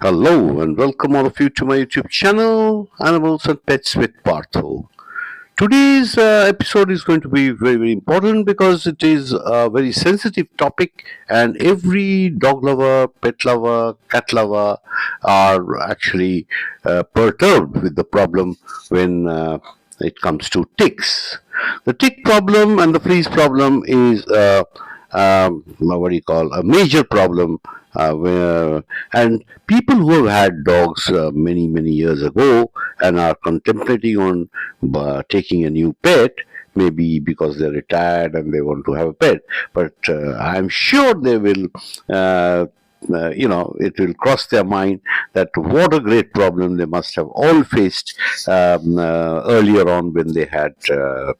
Hello and welcome all of you to my YouTube channel, Animals and Pets with Partho. Today's episode is going to be very, very important because it is a very sensitive topic, and every dog lover, pet lover, cat lover are actually perturbed with the problem when it comes to ticks. The tick problem and the fleas problem is what do you call a major problem and people who have had dogs many years ago and are contemplating on taking a new pet, maybe because they're retired and they want to have a pet, but I'm sure they will it will cross their mind that what a great problem they must have all faced earlier on when they had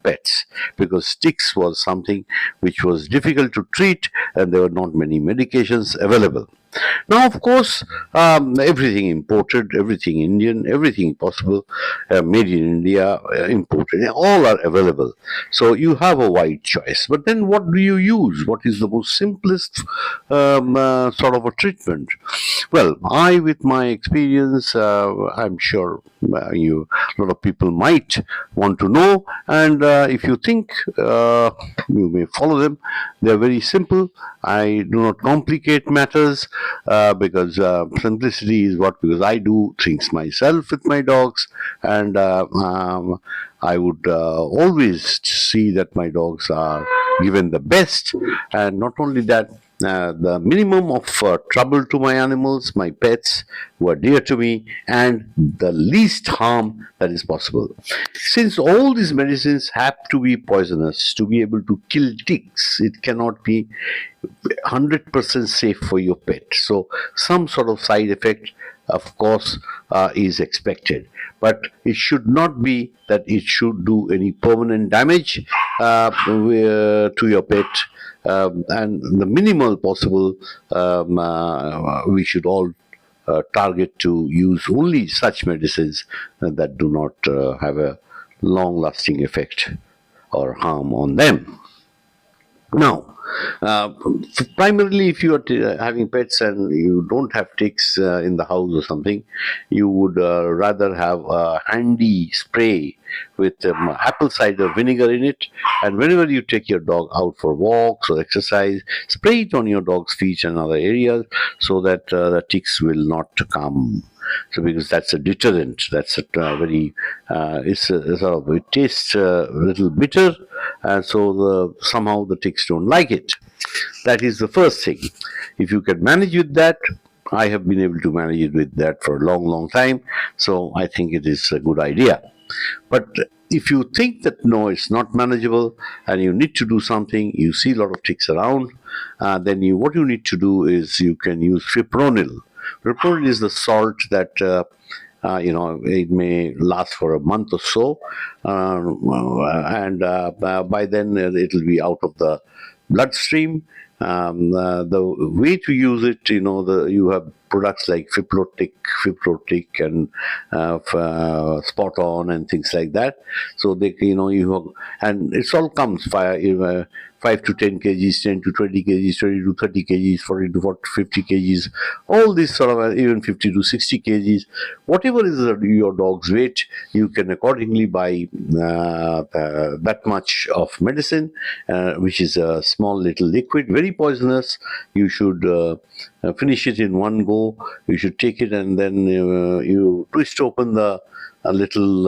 pets, because ticks was something which was difficult to treat and there were not many medications available. Now, of course, everything imported, everything Indian, everything possible, made in India, imported, all are available. So you have a wide choice. But then what do you use? What is the most simplest sort of a treatment? Well, with my experience, I'm sure a lot of people might want to know, and if you think you may follow them. They're very simple. I do not complicate matters because simplicity is what, because I do things myself with my dogs, and I would always see that my dogs are given the best, and not only that, the minimum of trouble to my animals, my pets who are dear to me, and the least harm that is possible. Since all these medicines have to be poisonous to be able to kill ticks, it cannot be 100% safe for your pet. So, some sort of side effect, of course, is expected. But it should not be that it should do any permanent damage to your pet. And the minimal possible, we should all target to use only such medicines that do not have a long lasting effect or harm on them. Now, primarily, if you are having pets and you don't have ticks in the house or something, you would rather have a handy spray with apple cider vinegar in it. And whenever you take your dog out for walks or exercise, spray it on your dog's feet and other areas so that the ticks will not come. So, because that's a deterrent, that's a it tastes a little bitter, and so somehow the ticks don't like it. That is the first thing. If you can manage with that, I have been able to manage it with that for a long time. So I think it is a good idea. But if you think that no, it's not manageable and you need to do something, you see a lot of ticks around, then what you need to do is you can use fipronil. Fipronil is the salt that it may last for a month or so, and by then it will be out of the bloodstream. The way to use it, you have products like Fiprotic, and Spot On and things like that. So and it all comes via 5 to 10 kgs, 10 to 20 kgs, 20 to 30 kgs, 40 to 50 kgs, all this sort of, even 50 to 60 kgs, whatever is your dog's weight, you can accordingly buy that much of medicine, which is a small little liquid, very poisonous. You should finish it in one go. You should take it and then you twist open a little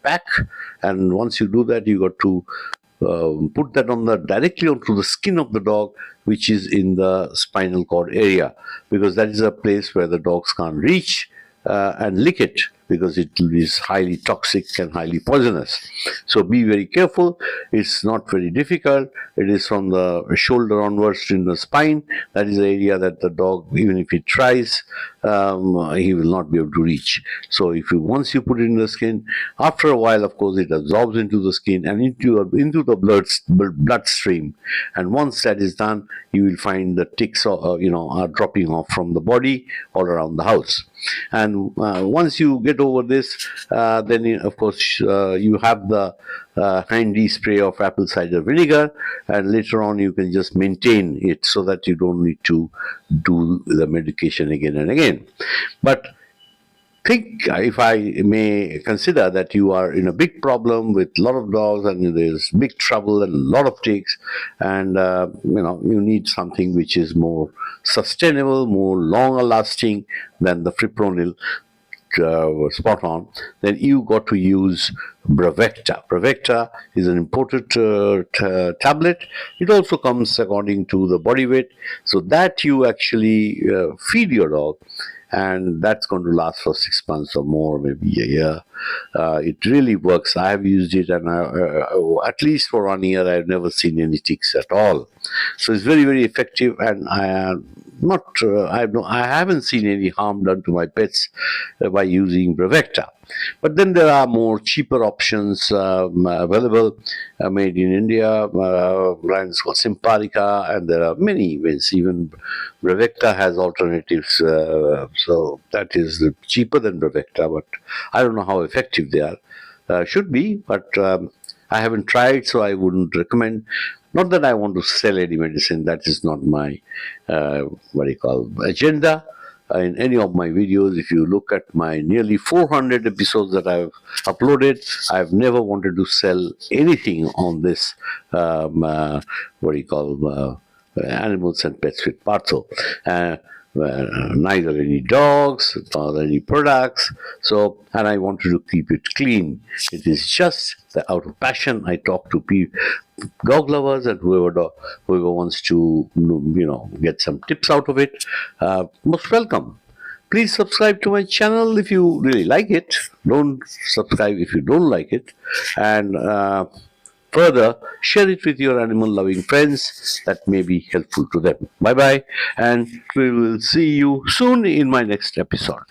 pack, and once you do that, you got to put that directly onto the skin of the dog, which is in the spinal cord area, because that is a place where the dogs can't reach and lick it, because it is highly toxic and highly poisonous. So be very careful. It's not very difficult. It is from the shoulder onwards in the spine. That is the area that the dog, even if he tries, he will not be able to reach. So once you put it in the skin, after a while, of course, it absorbs into the skin and into the bloodstream. And once that is done, you will find the ticks are dropping off from the body all around the house. And once you get get over this, then of course you have the handy spray of apple cider vinegar, and later on you can just maintain it so that you don't need to do the medication again and again. But think, if I may consider that you are in a big problem with a lot of dogs and there's big trouble and a lot of ticks, and you need something which is more sustainable, more longer lasting than the fipronil spot on, then you got to use Bravecta. Bravecta is an imported tablet. It also comes according to the body weight, so that you actually feed your dog, and that's going to last for 6 months or more, maybe a year. It really works. I have used it, and at least for 1 year, I've never seen any ticks at all. So it's very, very effective, and I haven't seen any harm done to my pets by using Bravecta. But then there are more cheaper options available, made in India, brands called Simparika, and there are many ways. Even Bravecta has alternatives, so that is cheaper than Bravecta, but I don't know how effective they are. Should be, but I haven't tried, so I wouldn't recommend. Not that I want to sell any medicine, that is not my agenda. In any of my videos, if you look at my nearly 400 episodes that I've uploaded, I've never wanted to sell anything on this animals and pets with Partho. Neither any dogs nor any products. So, and I wanted to keep it clean. It is just that out of passion I talk to dog lovers and whoever wants to get some tips out of it. Most welcome. Please subscribe to my channel if you really like it. Don't subscribe if you don't like it. And further, share it with your animal-loving friends. That may be helpful to them. Bye-bye, and we will see you soon in my next episode.